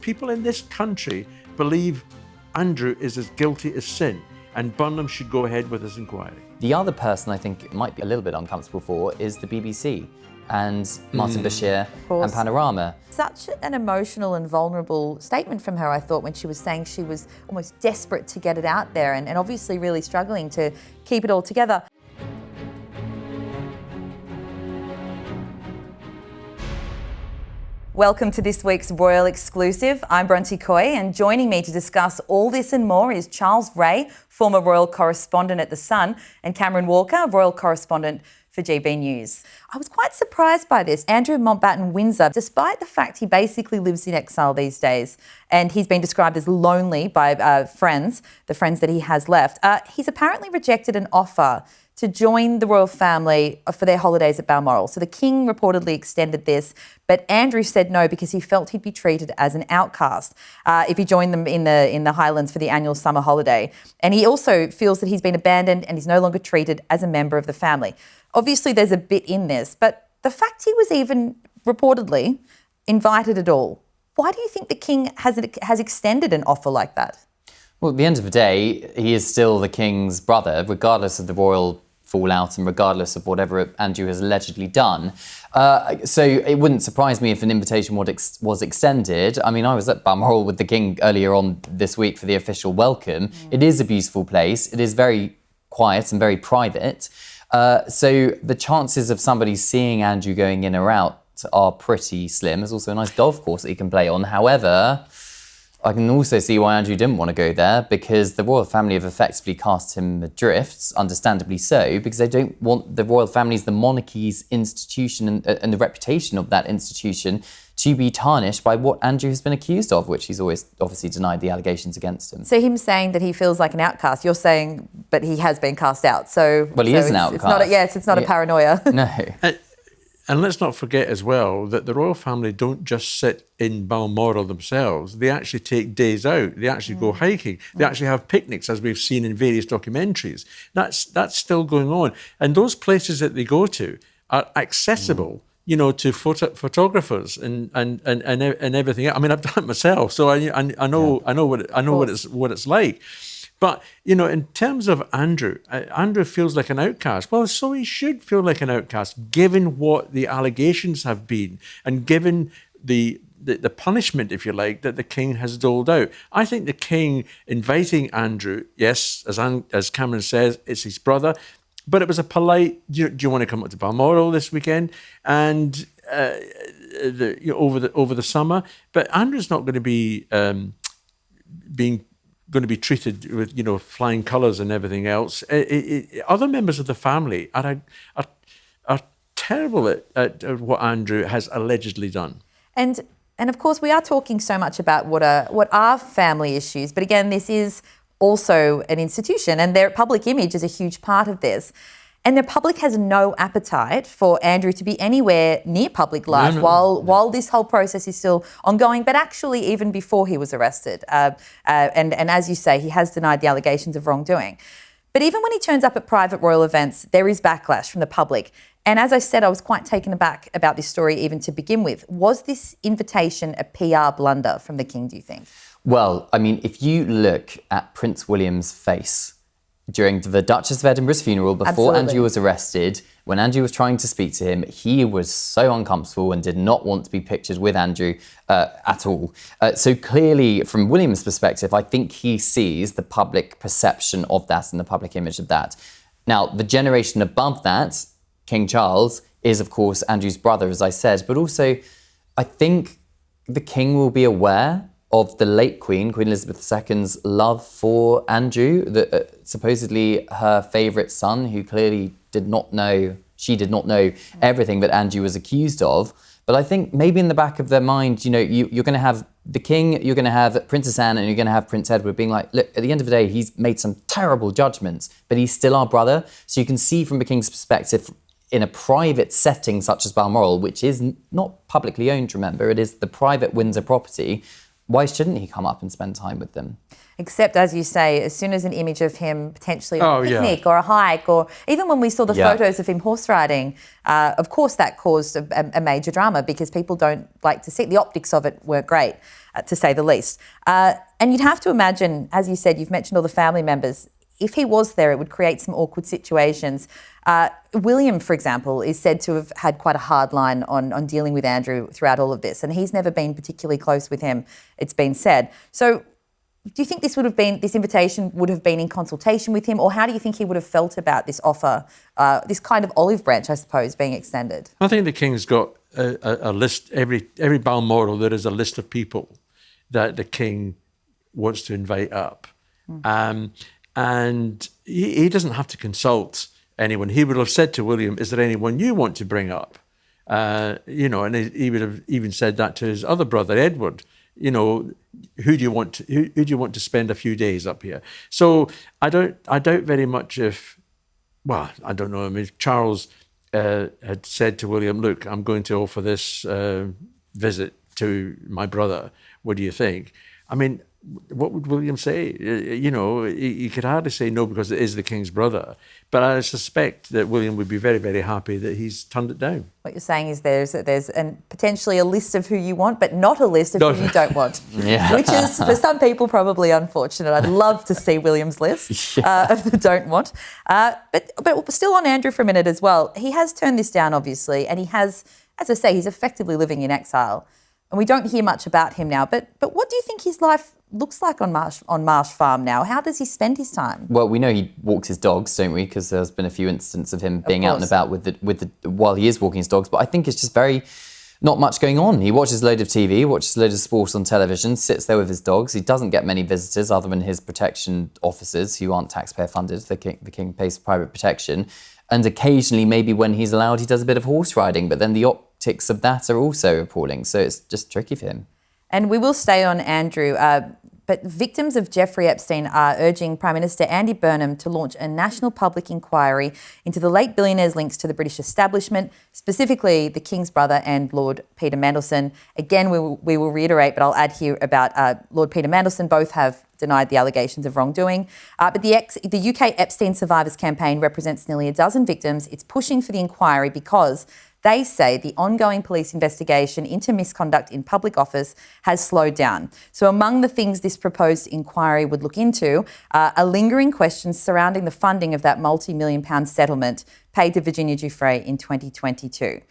people in this country believe Andrew is as guilty as sin, and Burnham should go ahead with his inquiry. The other person I think it might be a little bit uncomfortable for is the BBC and Martin Bashir and Panorama. Such an emotional and vulnerable statement from her, I thought, when she was saying she was almost desperate to get it out there and obviously really struggling to keep it all together. Welcome to this week's Royal Exclusive. I'm Bronte Coy, and joining me to discuss all this and more is Charles Ray, former royal correspondent at The Sun, and Cameron Walker, royal correspondent for GB News. I was quite surprised by this. Andrew Mountbatten-Windsor, despite the fact he basically lives in exile these days, and he's been described as lonely by friends, the friends that he has left, he's apparently rejected an offer to join the royal family for their holidays at Balmoral. So the King reportedly extended this, but Andrew said no because he felt he'd be treated as an outcast if he joined them in the Highlands for the annual summer holiday. And he also feels that he's been abandoned and he's no longer treated as a member of the family. Obviously, there's a bit in this, but the fact he was even reportedly invited at all, why do you think the King has extended an offer like that? Well, at the end of the day, he is still the King's brother, regardless of the royal fallout and regardless of whatever Andrew has allegedly done. So it wouldn't surprise me if an invitation was extended. I mean, I was at Balmoral with the King earlier on this week for the official welcome. It is a beautiful place. It is very quiet and very private. So the chances of somebody seeing Andrew going in or out are pretty slim. There's also a nice golf course that he can play on. However, I can also see why Andrew didn't want to go there, because the royal family have effectively cast him adrift, understandably so, because they don't want the royal family's, the monarchy's institution and the reputation of that institution to be tarnished by what Andrew has been accused of, which he's always obviously denied the allegations against him. So him saying that he feels like an outcast, you're saying, but he has been cast out. So well, he is an outcast. It's not a paranoia. No. And let's not forget as well that the royal family don't just sit in Balmoral themselves. They actually take days out. They actually go hiking. They actually have picnics, as we've seen in various documentaries. That's still going on. And those places that they go to are accessible, you know, to photographers and everything else. I mean, I've done it myself, so I know what it's like. But, you know, in terms of Andrew feels like an outcast. Well, so he should feel like an outcast, given what the allegations have been and given the punishment, if you like, that the King has doled out. I think the King inviting Andrew, yes, as Cameron says, it's his brother, but it was a polite, do you want to come up to Balmoral this weekend? And over the summer. But Andrew's not going to be going to be treated with, you know, flying colours and everything else. Other members of the family are terrible at what Andrew has allegedly done. And of course, we are talking so much about what are family issues, but again, this is also an institution, and their public image is a huge part of this. And the public has no appetite for Andrew to be anywhere near public life while this whole process is still ongoing, but actually even before he was arrested. And as you say, he has denied the allegations of wrongdoing. But even when he turns up at private royal events, there is backlash from the public. And as I said, I was quite taken aback about this story even to begin with. Was this invitation a PR blunder from the King, do you think? Well, I mean, if you look at Prince William's face during the Duchess of Edinburgh's funeral, before Andrew was arrested, when Andrew was trying to speak to him, he was so uncomfortable and did not want to be pictured with Andrew at all. So clearly, from William's perspective, I think he sees the public perception of that and the public image of that. Now, the generation above that, King Charles, is of course Andrew's brother, as I said, but also I think the King will be aware of the late Queen Elizabeth II's love for Andrew, supposedly her favourite son, who clearly did not know everything that Andrew was accused of. But I think maybe in the back of their mind, you know, you're going to have the King, you're going to have Princess Anne, and you're going to have Prince Edward being like, look, at the end of the day, he's made some terrible judgments, but he's still our brother. So you can see from the King's perspective, in a private setting such as Balmoral, which is not publicly owned, remember, it is the private Windsor property, why shouldn't he come up and spend time with them? Except, as you say, as soon as an image of him potentially on a picnic or a hike, or even when we saw the photos of him horse riding, of course that caused a major drama because people don't like to see it. The optics of it weren't great. to say the least. And you'd have to imagine, as you said, you've mentioned all the family members. If he was there, it would create some awkward situations. William, for example, is said to have had quite a hard line on dealing with Andrew throughout all of this, and he's never been particularly close with him, it's been said. So do you think this invitation would have been in consultation with him, or how do you think he would have felt about this offer, this kind of olive branch, I suppose, being extended? I think the King's got a list. Every Balmoral, there is a list of people that the King wants to invite up. And he doesn't have to consult anyone. He would have said to William, is there anyone you want to bring up? And he would have even said that to his other brother, Edward. Who do you want to spend a few days up here? So I doubt very much if I don't know. I mean, if Charles had said to William, look, I'm going to offer this visit to my brother. What do you think? I mean, what would William say? He could hardly say no because it is the King's brother. But I suspect that William would be very, very happy that he's turned it down. What you're saying is there's potentially a list of who you want, but not a list of who you don't want. Yeah. Which is, for some people, probably unfortunate. I'd love to see William's list of the don't want. But still on Andrew for a minute as well. He has turned this down, obviously, and he has, as I say, he's effectively living in exile. And we don't hear much about him now. But what do you think his life looks like on Marsh Farm now? How does he spend his time? Well, we know he walks his dogs, don't we? Because there's been a few instances of him being out and about while he is walking his dogs. But I think it's just not much going on. He watches a load of TV, watches a load of sport on television, sits there with his dogs. He doesn't get many visitors other than his protection officers who aren't taxpayer funded. The King pays for private protection. And occasionally, maybe when he's allowed, he does a bit of horse riding. But then the optics of that are also appalling. So it's just tricky for him. And we will stay on Andrew. But victims of Jeffrey Epstein are urging Prime Minister Andy Burnham to launch a national public inquiry into the late billionaire's links to the British establishment, specifically the King's brother and Lord Peter Mandelson. Again, we will reiterate, but I'll add here about Lord Peter Mandelson. Both have denied the allegations of wrongdoing. But the UK Epstein Survivors Campaign represents nearly a dozen victims. It's pushing for the inquiry because they say the ongoing police investigation into misconduct in public office has slowed down. So among the things this proposed inquiry would look into are lingering questions surrounding the funding of that multi-million-pound settlement paid to Virginia Giuffre in 2022.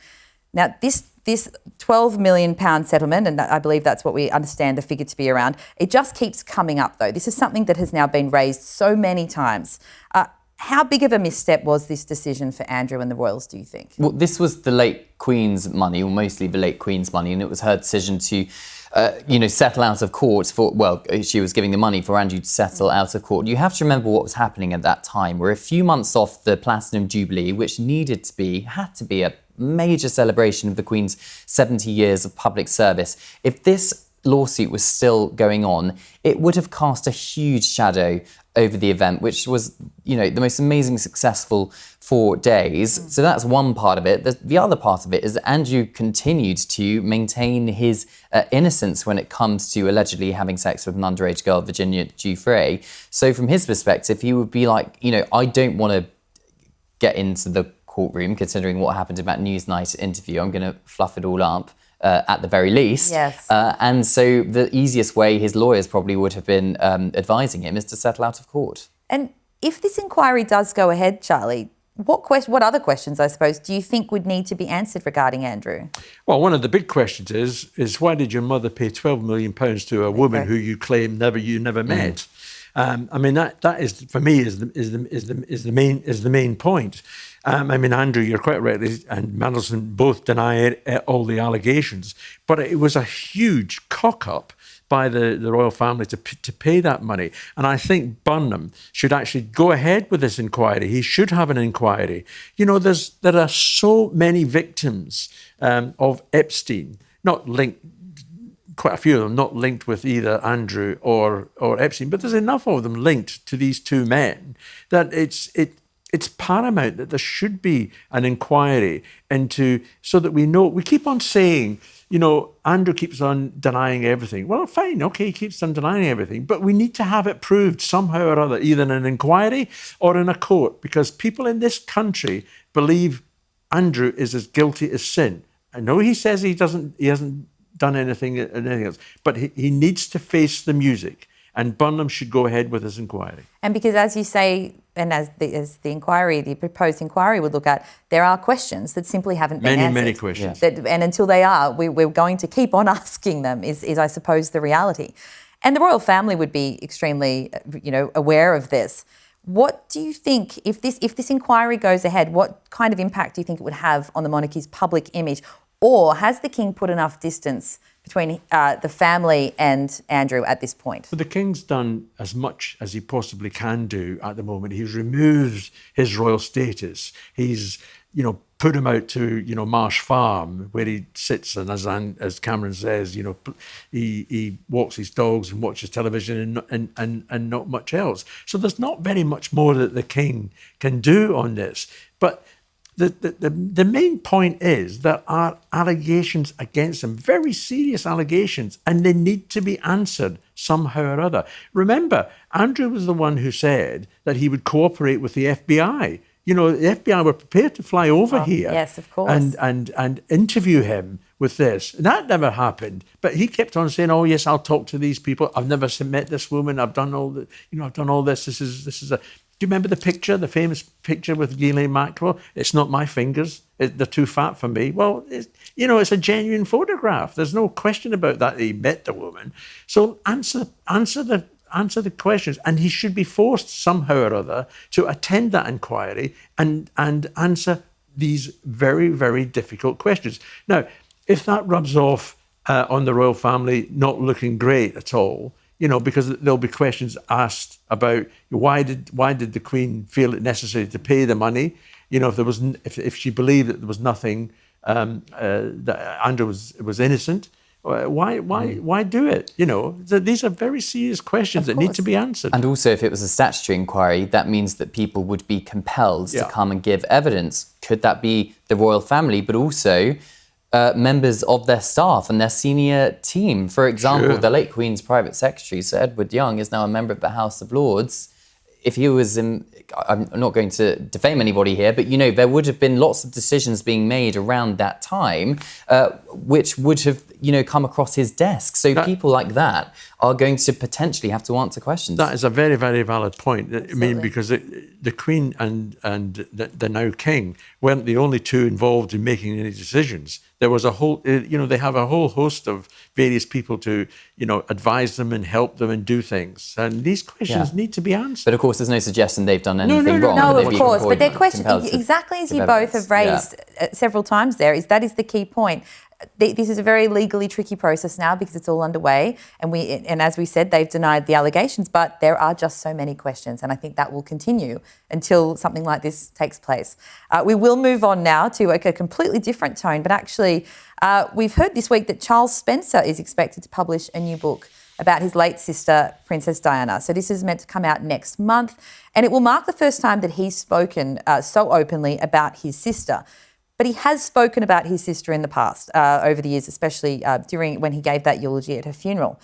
Now, this £12 million settlement, and I believe that's what we understand the figure to be around, it just keeps coming up, though. This is something that has now been raised so many times. How big of a misstep was this decision for Andrew and the royals, do you think? Well, this was the late Queen's money, or mostly the late Queen's money, and it was her decision to, settle out of court she was giving the money for Andrew to settle out of court. You have to remember what was happening at that time. We're a few months off the Platinum Jubilee, which had to be a major celebration of the Queen's 70 years of public service. If this lawsuit was still going on, it would have cast a huge shadow over the event, which was, the most amazing successful 4 days. So that's one part of it. The other part of it is that Andrew continued to maintain his innocence when it comes to allegedly having sex with an underage girl, Virginia Giuffre. So from his perspective, he would be like, I don't want to get into the courtroom, considering what happened in that Newsnight interview. I'm going to fluff it all up. At the very least. Yes. And so the easiest way his lawyers probably would have been advising him is to settle out of court. And if this inquiry does go ahead, Charlie, what other questions, I suppose, do you think would need to be answered regarding Andrew? Well, one of the big questions is why did your mother pay £12 million to a woman who you claim you never met? That is, for me, is the main point. Andrew, you're quite right, and Mandelson both deny all the allegations, but it was a huge cock-up by the royal family to pay that money. And I think Burnham should actually go ahead with this inquiry. He should have an inquiry. There are so many victims of Epstein, not linked, quite a few of them not linked with either Andrew or Epstein, but there's enough of them linked to these two men that it's paramount that there should be an inquiry into, so that we know. We keep on saying, Andrew keeps on denying everything. Well, fine, okay, he keeps on denying everything, but we need to have it proved somehow or other, either in an inquiry or in a court, because people in this country believe Andrew is as guilty as sin. I know he says he hasn't done anything else. But he needs to face the music, and Burnham should go ahead with his inquiry. And because, as you say, and as the inquiry, the proposed inquiry would look at, there are questions that simply haven't been answered. Many questions. And until they are, we're going to keep on asking them, is I suppose, the reality. And the royal family would be extremely, aware of this. What do you think, if this inquiry goes ahead, what kind of impact do you think it would have on the monarchy's public image? Or has the king put enough distance between the family and Andrew at this point? Well, the king's done as much as he possibly can do at the moment. He's removed his royal status. He's, put him out to, Marsh Farm, where he sits and, as Cameron says, he walks his dogs and watches television and not much else. So there's not very much more that the king can do on this. But the main point is there are allegations against him, very serious allegations, and they need to be answered somehow or other. Remember, Andrew was the one who said that he would cooperate with the FBI. The FBI were prepared to fly over here. Yes, of course. And interview him with this. And that never happened. But he kept on saying, oh, yes, I'll talk to these people. I've never met this woman. I've done all I've done all this. This is a... Do you remember the famous picture with Ghislaine Maxwell? It's not my fingers. They're too fat for me. Well, it's a genuine photograph. There's no question about that he met the woman. So answer the questions, and he should be forced somehow or other to attend that inquiry and answer these very, very difficult questions. Now, if that rubs off on the royal family not looking great at all, because there'll be questions asked about why did the Queen feel it necessary to pay the money? If she believed that there was nothing, that Andrew was innocent, why do it? These are very serious questions that need to be answered. And also, if it was a statutory inquiry, that means that people would be compelled to come and give evidence. Could that be the royal family, but also members of their staff and their senior team? For example, the late Queen's private secretary, Sir Edward Young, is now a member of the House of Lords. If he was I'm not going to defame anybody here, but there would have been lots of decisions being made around that time, which would have come across his desk. So people like that are going to potentially have to answer questions. That is a very, very valid point. Absolutely. I mean, because the Queen and the now King weren't the only two involved in making any decisions. There was a whole, they have a whole host of various people to, advise them and help them and do things. And these questions need to be answered. But of course, there's no suggestion they've done anything wrong. No, of course. But their question, exactly as you both have raised several times there, that is the key point. This is a very legally tricky process now because it's all underway, and as we said, they've denied the allegations, but there are just so many questions, and I think that will continue until something like this takes place. We will move on now to a completely different tone, but actually we've heard this week that Charles Spencer is expected to publish a new book about his late sister, Princess Diana. So this is meant to come out next month, and it will mark the first time that he's spoken so openly about his sister. But he has spoken about his sister in the past, over the years, especially during when he gave that eulogy at her funeral.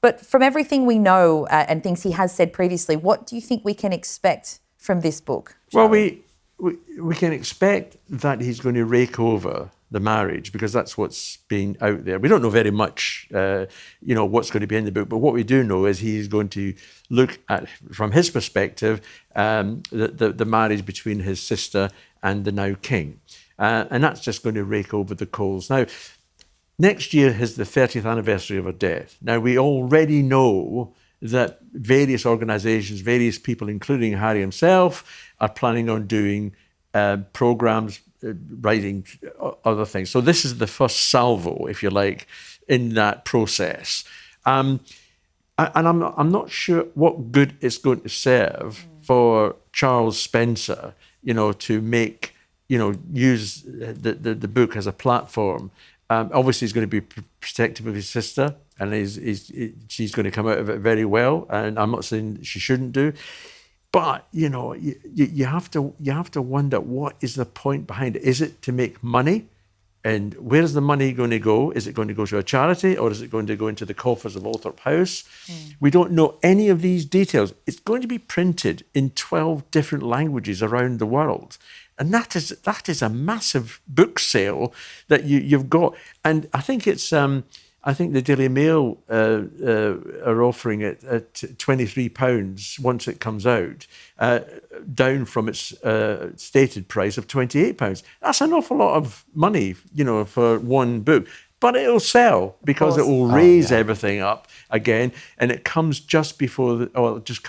But from everything we know and things he has said previously, what do you think we can expect from this book, Charlie? Well, we can expect that he's going to rake over the marriage because that's what's been out there. We don't know very much, what's going to be in the book, but what we do know is he's going to look at, from his perspective, the marriage between his sister and the now king. And that's just going to rake over the coals. Now, next year is the 30th anniversary of her death. Now, we already know that various organisations, various people, including Harry himself, are planning on doing programmes, writing other things. So this is the first salvo, if you like, in that process. And I'm not sure what good it's going to serve for Charles Spencer, to make, use the book as a platform. Obviously, he's going to be protective of his sister, and she's going to come out of it very well. And I'm not saying she shouldn't do, but you have to wonder, what is the point behind it? Is it to make money? And where's the money going to go? Is it going to go to a charity, or is it going to go into the coffers of Althorp House? We don't know any of these details. It's going to be printed in 12 different languages around the world. And that is a massive book sale that you've got. And I think it's I think the Daily Mail are offering it at £23 once it comes out, down from its stated price of £28. That's an awful lot of money, for one book. But it'll sell because it will raise everything up again, and it comes just before, just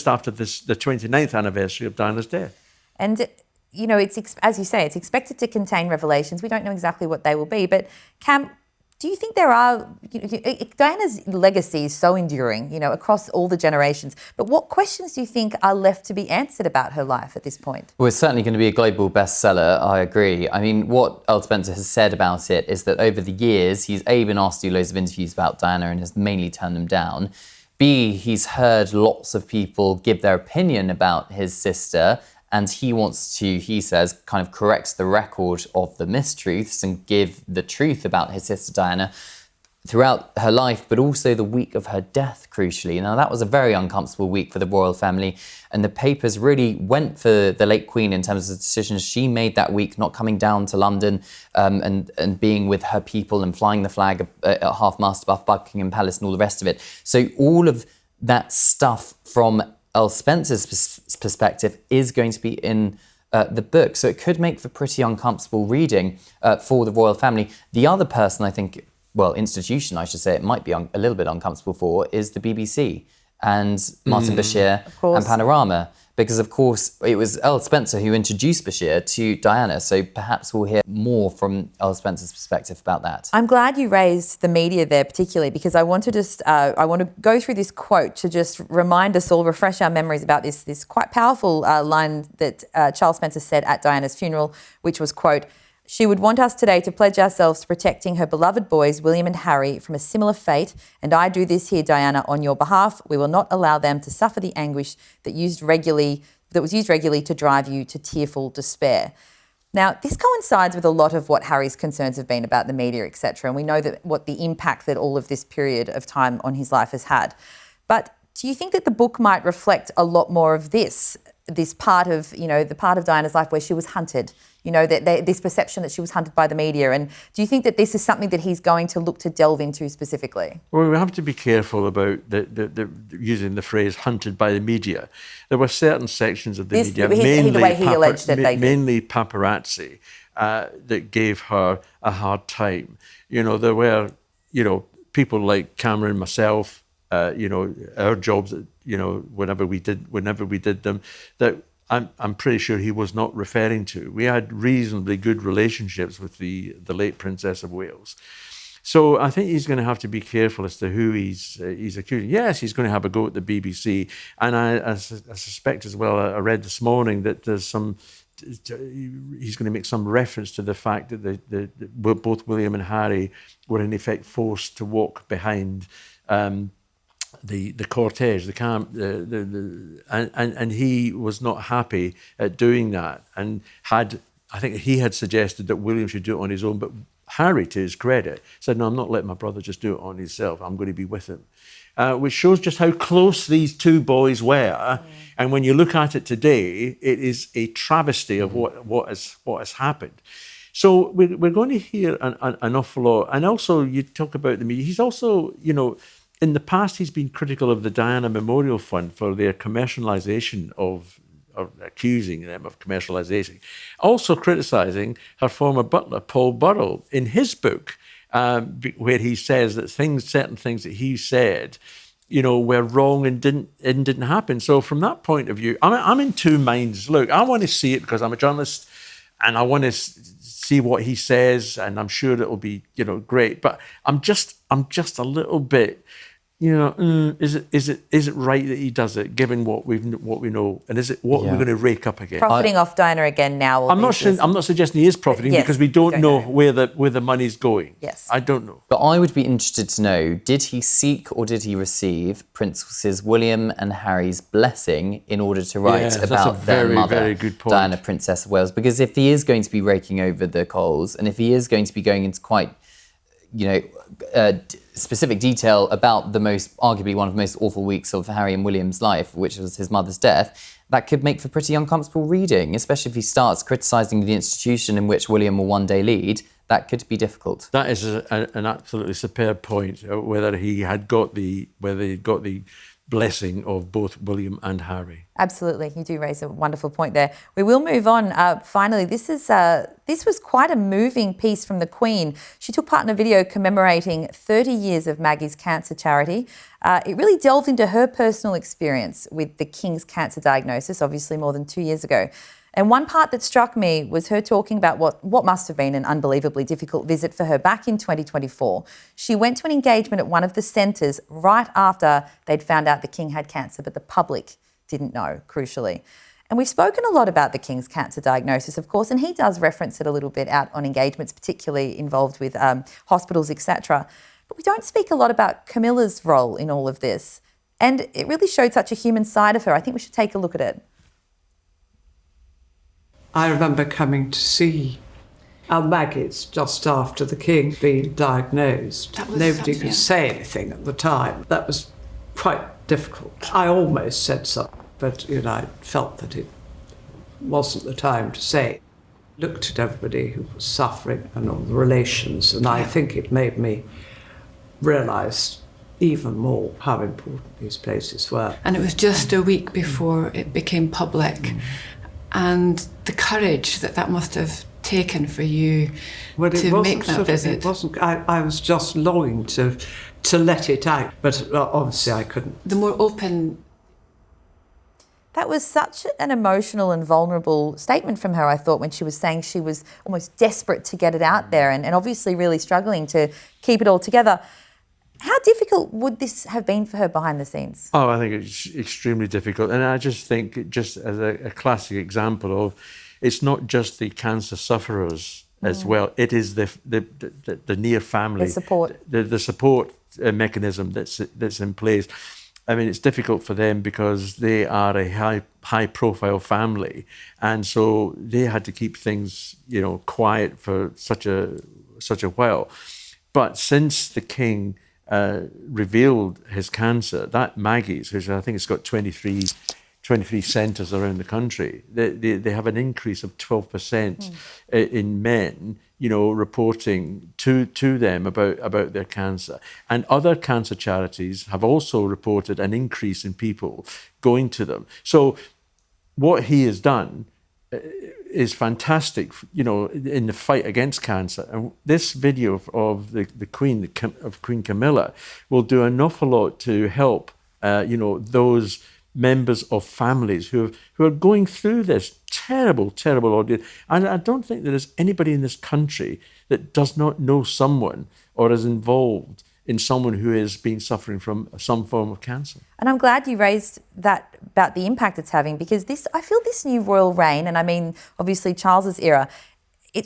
after the 29th anniversary of Diana's death. And it's, as you say, it's expected to contain revelations. We don't know exactly what they will be, but Cam, do you think there are, Diana's legacy is so enduring, across all the generations, but what questions do you think are left to be answered about her life at this point? Well, it's certainly going to be a global bestseller, I agree. I mean, what Earl Spencer has said about it is that over the years, he's A, been asked to do loads of interviews about Diana and has mainly turned them down. B, he's heard lots of people give their opinion about his sister, and he wants to, he says, kind of correct the record of the mistruths and give the truth about his sister Diana throughout her life, but also the week of her death, crucially. Now, that was a very uncomfortable week for the royal family, and the papers really went for the late Queen in terms of the decisions she made that week, not coming down to London and being with her people and flying the flag at half-mast above Buckingham Palace and all the rest of it. So all of that stuff from Earl Spencer's perspective is going to be in the book. So it could make for pretty uncomfortable reading for the royal family. The other person, I think, institution, I should say, it might be a little bit uncomfortable for is the BBC and Martin Bashir and Panorama. Because, of course, it was Earl Spencer who introduced Bashir to Diana. So perhaps we'll hear more from Earl Spencer's perspective about that. I'm glad you raised the media there particularly, because I want to just I want to go through this quote to just remind us all, refresh our memories about this quite powerful line that Charles Spencer said at Diana's funeral, which was, quote, "She would want us today to pledge ourselves to protecting her beloved boys, William and Harry, from a similar fate, and I do this here, Diana, on your behalf. We will not allow them to suffer the anguish that was used regularly to drive you to tearful despair." Now, this coincides with a lot of what Harry's concerns have been about the media, etc., and we know that what the impact that all of this period of time on his life has had. But do you think that the book might reflect a lot more of this part of, the part of Diana's life where she was hunted? This perception that she was hunted by the media. And do you think that this is something that he's going to look to delve into specifically? Well, we have to be careful about the using the phrase hunted by the media. There were certain sections of the media, mainly paparazzi, that gave her a hard time. There were, people like Cameron, myself, our jobs, whenever we did them, that I'm pretty sure he was not referring to. We had reasonably good relationships with the late Princess of Wales. So I think he's going to have to be careful as to who he's accusing. Yes, he's going to have a go at the BBC. And I suspect as well, I read this morning that there's he's going to make some reference to the fact that both William and Harry were in effect forced to walk behind the cortege, and he was not happy at doing that, and I think he had suggested that William should do it on his own, but Harry, to his credit, said, "No, I'm not letting my brother just do it on himself. I'm going to be with him," which shows just how close these two boys were. And when you look at it today, it is a travesty of what has happened. So we're going to hear an awful lot. And also, you talk about the media. He's also, in the past, he's been critical of the Diana Memorial Fund for their commercialisation of accusing them of commercialisation. Also criticising her former butler, Paul Burrell, in his book, where he says that certain things that he said, were wrong and didn't happen. So from that point of view, I'm in two minds. Look, I want to see it because I'm a journalist, and I want to see what he says, and I'm sure it'll be, great. But I'm just a little bit, is it right that he does it, given what we know, and is it what we're going to rake up again? Profiting off Diana again now. I'm not suggesting he is profiting, because we don't know where the money's going. Yes, I don't know. But I would be interested to know: did he seek or did he receive Princes William and Harry's blessing in order to write about their mother, very good point. Diana, Princess of Wales? Because if he is going to be raking over the coals, and if he is going to be going into quite, specific detail about arguably one of the most awful weeks of Harry and William's life, which was his mother's death, that could make for pretty uncomfortable reading, especially if he starts criticising the institution in which William will one day lead. That could be difficult. That is an absolutely superb point. Whether he got the blessing of both William and Harry. Absolutely, you do raise a wonderful point there. We will move on. Finally, this was quite a moving piece from the Queen. She took part in a video commemorating 30 years of Maggie's cancer charity. It really delved into her personal experience with the King's cancer diagnosis, obviously more than 2 years ago. And one part that struck me was her talking about what must have been an unbelievably difficult visit for her back in 2024. She went to an engagement at one of the centres right after they'd found out the King had cancer, but the public didn't know, crucially. And we've spoken a lot about the King's cancer diagnosis, of course, and he does reference it a little bit out on engagements, particularly involved with hospitals, etc. But we don't speak a lot about Camilla's role in all of this. And it really showed such a human side of her. I think we should take a look at it. I remember coming to see our Maggie's just after the King being diagnosed. Nobody could say anything at the time. That was quite difficult. I almost said something, but I felt that it wasn't the time to say. Looked at everybody who was suffering and all the relations, and I think it made me realise even more how important these places were. And it was just a week before it became public. And the courage that must have taken for you to make that visit. It wasn't. I was just longing to let it out, but obviously I couldn't. The more open. That was such an emotional and vulnerable statement from her, I thought, when she was saying she was almost desperate to get it out there and obviously really struggling to keep it all together. How difficult would this have been for her behind the scenes? Oh, I think it's extremely difficult. And I just think, just as a classic example of, it's not just the cancer sufferers as well, it is the near family. The support. The support mechanism that's in place. I mean, it's difficult for them because they are a high profile family. And so they had to keep things, quiet for such a while. But since the King revealed his cancer, that Maggie's, which I think it's got 23 centres around the country, they have an increase of 12% in men, reporting to them about their cancer. And other cancer charities have also reported an increase in people going to them. So what he has done is fantastic, in the fight against cancer. And this video of the Queen, of Queen Camilla, will do an awful lot to help, those members of families who are going through this terrible, terrible ordeal. And I don't think there is anybody in this country that does not know someone or is involved in someone who has been suffering from some form of cancer. And I'm glad you raised that about the impact it's having, because I feel this new royal reign, and I mean, obviously Charles's era,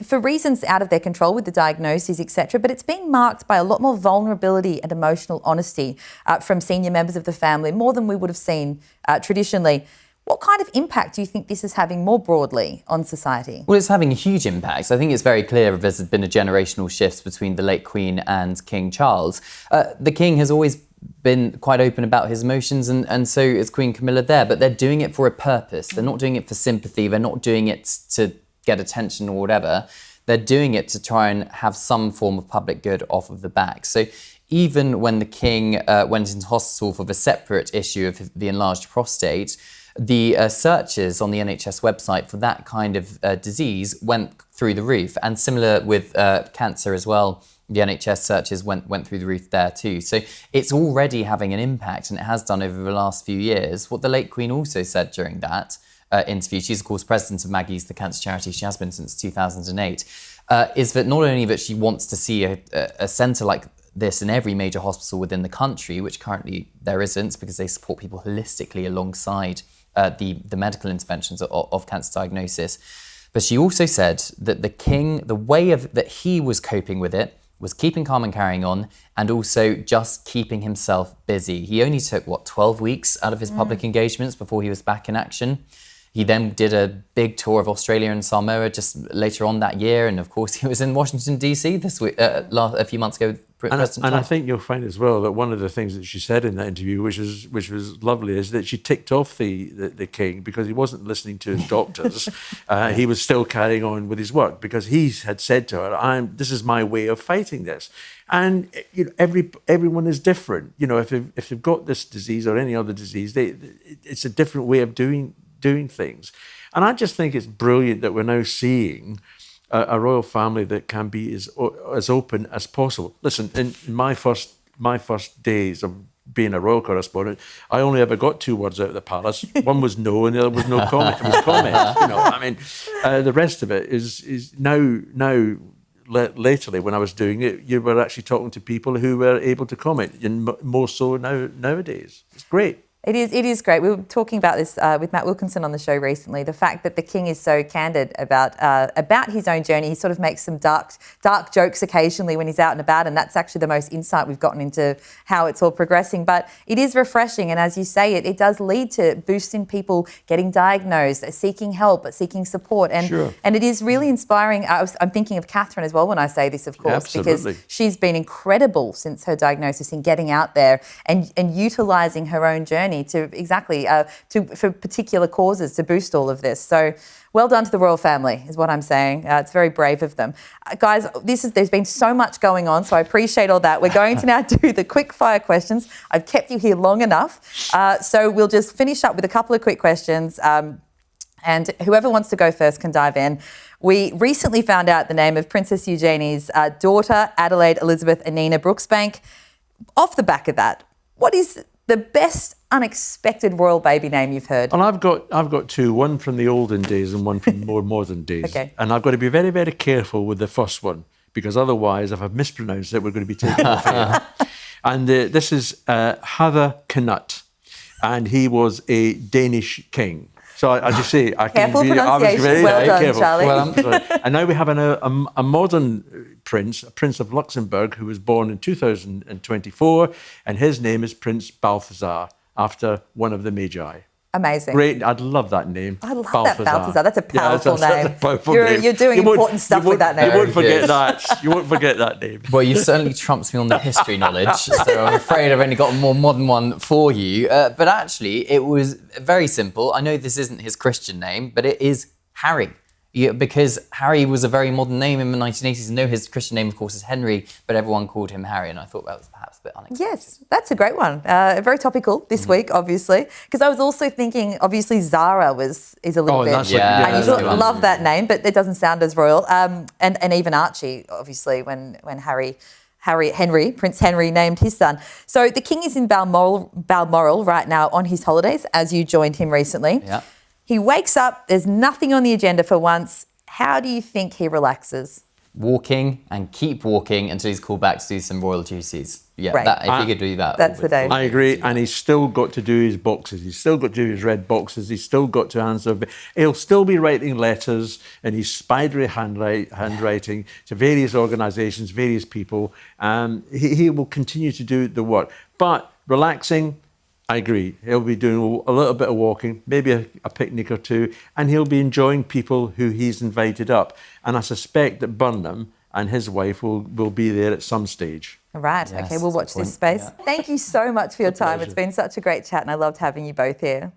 for reasons out of their control with the diagnoses, etc., but it's been marked by a lot more vulnerability and emotional honesty from senior members of the family, more than we would have seen traditionally. What kind of impact do you think this is having more broadly on society? Well, it's having a huge impact. I think it's very clear there's been a generational shift between the late Queen and King Charles. The King has always been quite open about his emotions, and so is Queen Camilla there, but they're doing it for a purpose. They're not doing it for sympathy. They're not doing it to get attention or whatever. They're doing it to try and have some form of public good off of the back. So even when the King went into hospital for the separate issue of the enlarged prostate, the searches on the NHS website for that kind of disease went through the roof. And similar with cancer as well, the NHS searches went through the roof there too. So it's already having an impact, and it has done over the last few years. What the late Queen also said during that interview, she's of course president of Maggie's, the cancer charity, she has been since 2008, is that not only that she wants to see a centre like this in every major hospital within the country, which currently there isn't because they support people holistically alongside the medical interventions of cancer diagnosis. But she also said that the King, the way that he was coping with it was keeping calm and carrying on, and also just keeping himself busy. He only took, 12 weeks out of his public engagements before he was back in action. He then did a big tour of Australia and Samoa just later on that year. And of course, he was in Washington, D.C. this week, a few months ago President And I Charles. think you'll find as well that one of the things that she said in that interview, which was lovely, is that she ticked off the king because he wasn't listening to his doctors. He was still carrying on with his work because he had said to her, "This is my way of fighting this." And everyone is different. If they've got this disease or any other disease, it's a different way of doing things. And I just think it's brilliant that we're now seeing a royal family that can be as open as possible. Listen, in my first days of being a royal correspondent, I only ever got 2 words out of the palace. One was no, and the other was no comment. It was comment. The rest of it is now. Lately, when I was doing it, you were actually talking to people who were able to comment, and more so nowadays. It's great. It is great. We were talking about this with Matt Wilkinson on the show recently. The fact that the king is so candid about his own journey. He sort of makes some dark jokes occasionally when he's out and about, and that's actually the most insight we've gotten into how it's all progressing. But it is refreshing, and as you say, it does lead to boosting people getting diagnosed, seeking help, seeking support, and it is really inspiring. I'm thinking of Catherine as well when I say this, of course, because she's been incredible since her diagnosis in getting out there and utilising her own journey for particular causes to boost all of this. So well done to the royal family is what I'm saying. It's very brave of them. Guys, there's been so much going on, so I appreciate all that. We're going to now do the quick fire questions. I've kept you here long enough. So we'll just finish up with a couple of quick questions. And whoever wants to go first can dive in. We recently found out the name of Princess Eugenie's daughter, Adelaide Elizabeth Anina Brooksbank. Off the back of that, what is the best unexpected royal baby name you've heard? And I've got 2, one from the olden days and one from more modern days. Okay. And I've got to be very, very careful with the first one because otherwise, if I've mispronounced it, we're going to be taken off here. And this is Hather Knut, and he was a Danish king. So I just say, I can careful be. pronunciation. I was Well done, careful. Charlie. And now we have a modern prince, a Prince of Luxembourg, who was born in 2024, and his name is Prince Balthazar, after one of the Magi. Amazing. Great, I'd love that name. I love that Balthazar. That's a powerful that's name. a powerful name. You're doing important stuff with that name. You won't forget that. You won't forget that name. Well, you certainly trumped me on the history knowledge, so I'm afraid I've only got a more modern one for you. But actually, it was very simple. I know this isn't his Christian name, but it is Harry. Because Harry was a very modern name in the 1980s. I know his Christian name, of course, is Henry, but everyone called him Harry, and I thought that was perhaps a bit unexpected. Yes, that's a great one. Very topical this week, obviously. Because I was also thinking, obviously, Zara is a little bit... Yeah, and you love that name, but it doesn't sound as royal. And even Archie, obviously, when Prince Henry named his son. So the king is in Balmoral right now on his holidays, as you joined him recently. Yeah. He wakes up, there's nothing on the agenda for once. How do you think he relaxes? Walking and keep walking until he's called back to do some royal duties. Yeah, Right. if he could do that. That's the day. I agree, and he's still got to do his boxes. He's still got to do his red boxes. He's still got to answer. He'll still be writing letters in his spidery handwriting to various organisations, various people. He will continue to do the work. But relaxing, I agree. He'll be doing a little bit of walking, maybe a picnic or 2, and he'll be enjoying people who he's invited up. And I suspect that Burnham and his wife will be there at some stage. All right. Yes, okay, we'll watch this space. Yeah. Thank you so much for your time. pleasure. It's been such a great chat and I loved having you both here.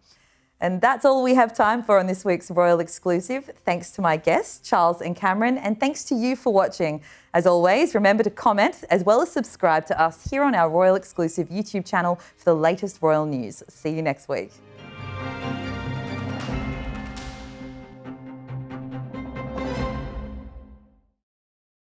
And that's all we have time for on this week's Royal Exclusive. Thanks to my guests, Charles and Cameron, and thanks to you for watching. As always, remember to comment as well as subscribe to us here on our Royal Exclusive YouTube channel for the latest royal news. See you next week.